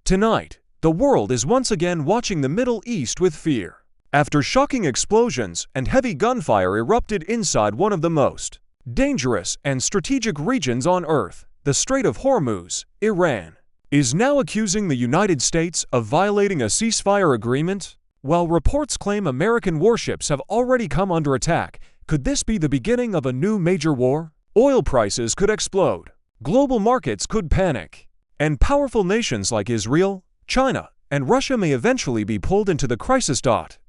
Tonight, the world is once again watching the Middle East with fear, after shocking explosions and heavy gunfire erupted inside one of the most dangerous and strategic regions on Earth. The Strait of Hormuz, Iran, is now accusing the United States of violating a ceasefire agreement. While reports claim American warships have already come under attack, could this be the beginning of a new major war? Oil prices could explode, global markets could panic, and powerful nations like Israel, China, and Russia may eventually be pulled into the crisis.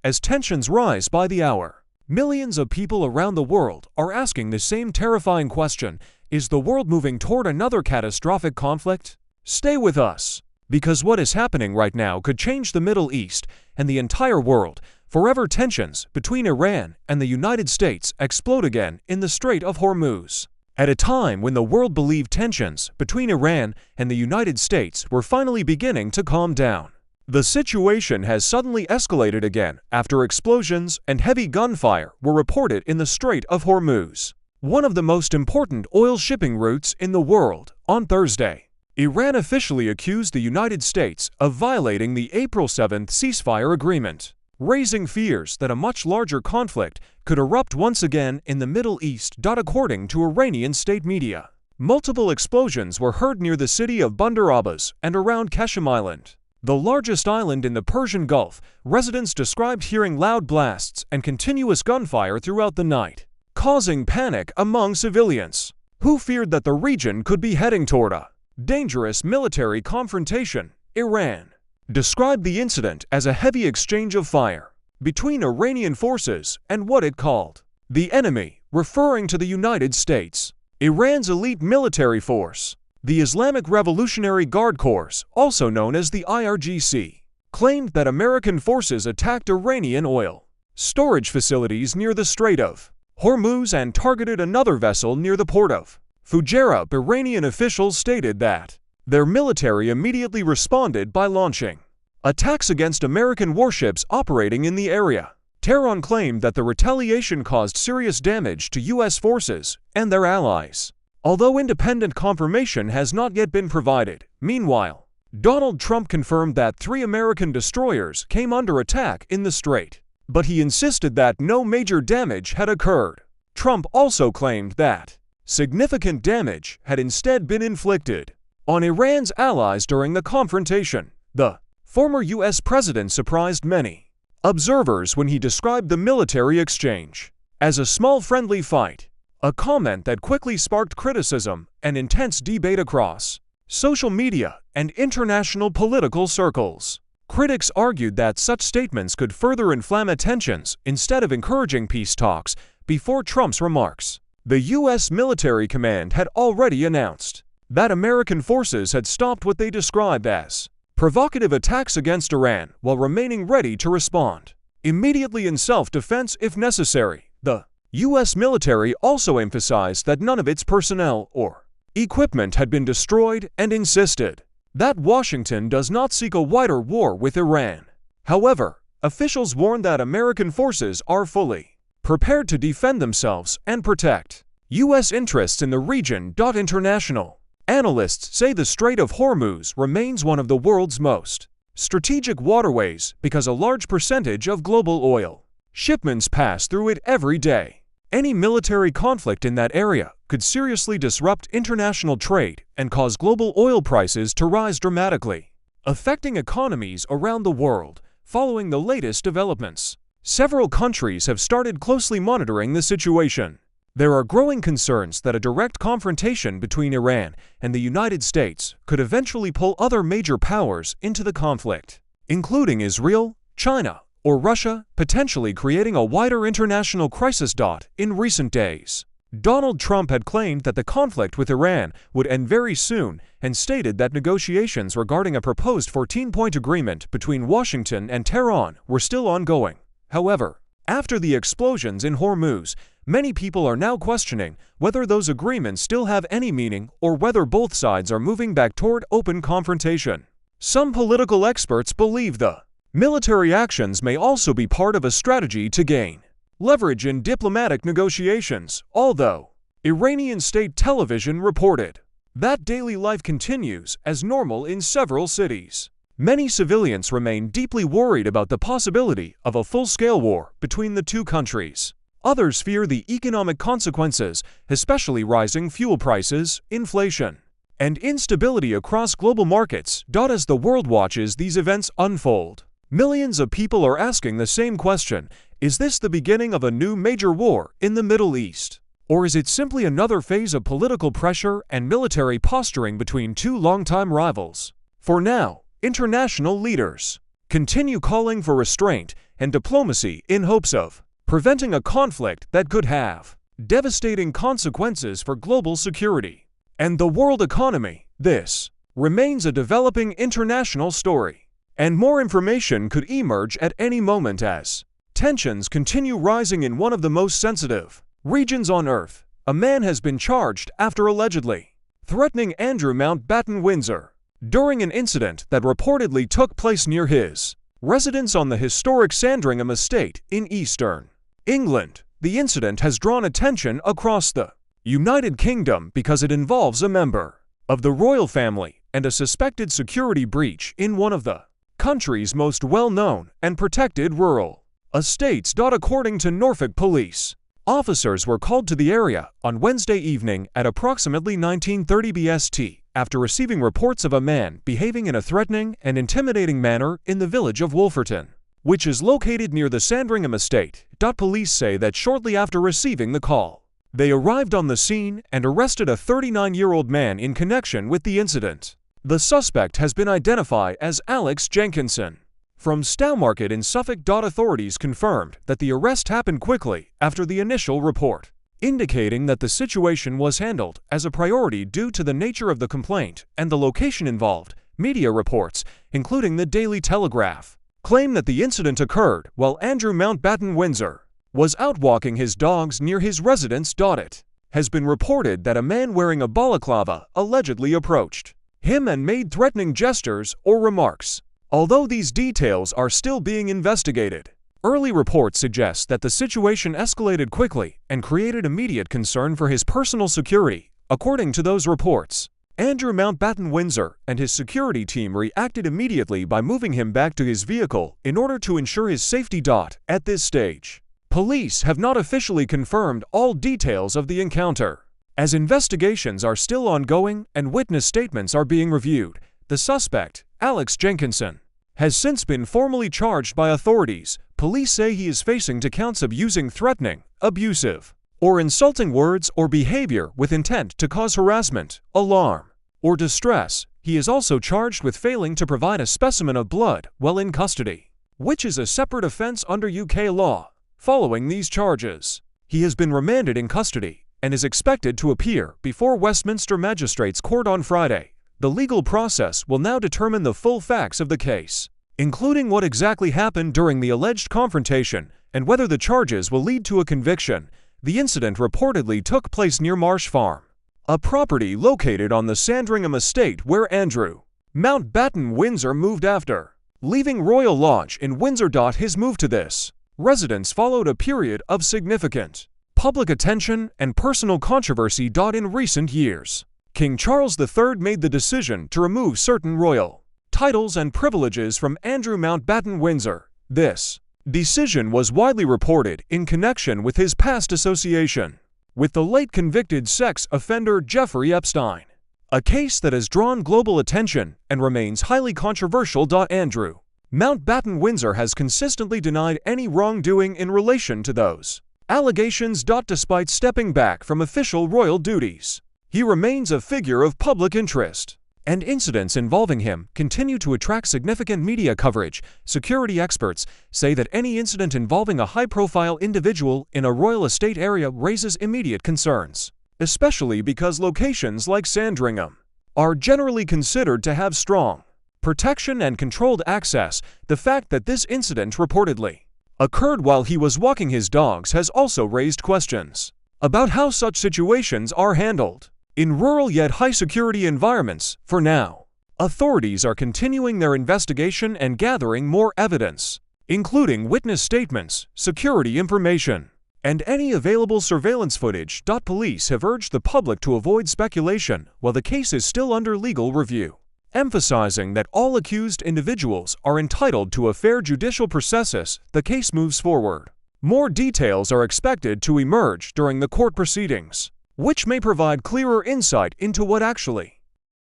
As tensions rise by the hour, millions of people around the world are asking the same terrifying question: is the world moving toward another catastrophic conflict? Stay with us, because what is happening right now could change the Middle East and the entire world forever. Tensions between Iran and the United States explode again in the Strait of Hormuz. At a time when the world believed tensions between Iran and the United States were finally beginning to calm down, the situation has suddenly escalated again after explosions and heavy gunfire were reported in the Strait of Hormuz, one of the most important oil shipping routes in the world. On Thursday, Iran officially accused the United States of violating the April 7th ceasefire agreement, raising fears that a much larger conflict could erupt once again in the Middle East. According to Iranian state media, multiple explosions were heard near the city of Bandar Abbas and around Qashm Island, the largest island in the Persian Gulf. Residents described hearing loud blasts and continuous gunfire throughout the night, causing panic among civilians, who feared that the region could be heading toward a dangerous military confrontation. Iran described the incident as a heavy exchange of fire between Iranian forces and what it called the enemy, referring to the United States. Iran's elite military force, the Islamic Revolutionary Guard Corps, also known as the IRGC, claimed that American forces attacked Iranian oil storage facilities near the Strait of Hormuz and targeted another vessel near the port of Fujairah. Iranian officials stated that their military immediately responded by launching attacks against American warships operating in the area. Tehran claimed that the retaliation caused serious damage to U.S. forces and their allies, although independent confirmation has not yet been provided. Meanwhile, Donald Trump confirmed that 3 American destroyers came under attack in the strait, but he insisted that no major damage had occurred. Trump also claimed that significant damage had instead been inflicted on Iran's allies during the confrontation. The former U.S. president surprised many observers when he described the military exchange as a small friendly fight, a comment that quickly sparked criticism and intense debate across social media and international political circles. Critics argued that such statements could further inflame tensions instead of encouraging peace talks. Before Trump's remarks, the U.S. military command had already announced that American forces had stopped what they described as provocative attacks against Iran while remaining ready to respond immediately in self-defense if necessary. The U.S. military also emphasized that none of its personnel or equipment had been destroyed and insisted that Washington does not seek a wider war with Iran. However, officials warned that American forces are fully prepared to defend themselves and protect U.S. interests in the region. International analysts say the Strait of Hormuz remains one of the world's most strategic waterways because a large percentage of global oil shipments pass through it every day. Any military conflict in that area could seriously disrupt international trade and cause global oil prices to rise dramatically, affecting economies around the world. Following the latest developments, several countries have started closely monitoring the situation. There are growing concerns that a direct confrontation between Iran and the United States could eventually pull other major powers into the conflict, including Israel, China, or Russia, potentially creating a wider international crisis. In recent days, Donald Trump had claimed that the conflict with Iran would end very soon and stated that negotiations regarding a proposed 14-point agreement between Washington and Tehran were still ongoing. However, after the explosions in Hormuz, many people are now questioning whether those agreements still have any meaning or whether both sides are moving back toward open confrontation. Some political experts believe the military actions may also be part of a strategy to gain leverage in diplomatic negotiations, although Iranian state television reported that daily life continues as normal in several cities. Many civilians remain deeply worried about the possibility of a full-scale war between the two countries. Others fear the economic consequences, especially rising fuel prices, inflation, and instability across global markets. As the world watches these events unfold, millions of people are asking the same question: is this the beginning of a new major war in the Middle East? Or is it simply another phase of political pressure and military posturing between two longtime rivals? For now, international leaders continue calling for restraint and diplomacy in hopes of preventing a conflict that could have devastating consequences for global security and the world economy. This remains a developing international story, and more information could emerge at any moment as tensions continue rising in one of the most sensitive regions on Earth. A man has been charged after allegedly threatening Andrew Mountbatten Windsor during an incident that reportedly took place near his residence on the historic Sandringham estate in eastern England. The incident has drawn attention across the United Kingdom because it involves a member of the royal family and a suspected security breach in one of the country's most well-known and protected rural estates. According to Norfolk police, officers were called to the area on Wednesday evening at approximately 19:30 BST after receiving reports of a man behaving in a threatening and intimidating manner in the village of Wolferton, which is located near the Sandringham estate. Police say that shortly after receiving the call, they arrived on the scene and arrested a 39-year-old man in connection with the incident. The suspect has been identified as Alex Jenkinson from Stowmarket in Suffolk. Authorities confirmed that the arrest happened quickly after the initial report, indicating that the situation was handled as a priority due to the nature of the complaint and the location involved. Media reports, including the Daily Telegraph, claim that the incident occurred while Andrew Mountbatten Windsor was out walking his dogs near his residence. It has been reported that a man wearing a balaclava allegedly approached him and made threatening gestures or remarks. Although these details are still being investigated, early reports suggest that the situation escalated quickly and created immediate concern for his personal security. According to those reports, Andrew Mountbatten Windsor and his security team reacted immediately by moving him back to his vehicle in order to ensure his safety. At this stage, police have not officially confirmed all details of the encounter, as investigations are still ongoing and witness statements are being reviewed. The suspect, Alex Jenkinson, has since been formally charged by authorities. Police say he is facing 2 counts of using threatening, abusive, or insulting words or behavior with intent to cause harassment, alarm, or distress. He is also charged with failing to provide a specimen of blood while in custody, which is a separate offense under UK law. Following these charges, he has been remanded in custody and is expected to appear before Westminster Magistrates Court on Friday. The legal process will now determine the full facts of the case, including what exactly happened during the alleged confrontation and whether the charges will lead to a conviction. The incident reportedly took place near Marsh Farm, a property located on the Sandringham estate where Andrew Mountbatten Windsor moved after leaving Royal Lodge in Windsor. His move to this residence followed a period of significant public attention and personal controversy. In recent years, King Charles III made the decision to remove certain royal titles and privileges from Andrew Mountbatten Windsor. This decision was widely reported in connection with his past association with the late convicted sex offender Jeffrey Epstein, a case that has drawn global attention and remains highly controversial. Andrew Mountbatten Windsor has consistently denied any wrongdoing in relation to those allegations. Despite stepping back from official royal duties, he remains a figure of public interest, and incidents involving him continue to attract significant media coverage. Security experts say that any incident involving a high-profile individual in a royal estate area raises immediate concerns, especially because locations like Sandringham are generally considered to have strong protection and controlled access. The fact that this incident reportedly occurred while he was walking his dogs has also raised questions about how such situations are handled in rural yet high-security environments. For now, authorities are continuing their investigation and gathering more evidence, including witness statements, security information, and any available surveillance footage. Police have urged the public to avoid speculation while the case is still under legal review. Emphasizing that all accused individuals are entitled to a fair judicial process, the case moves forward. More details are expected to emerge during the court proceedings, which may provide clearer insight into what actually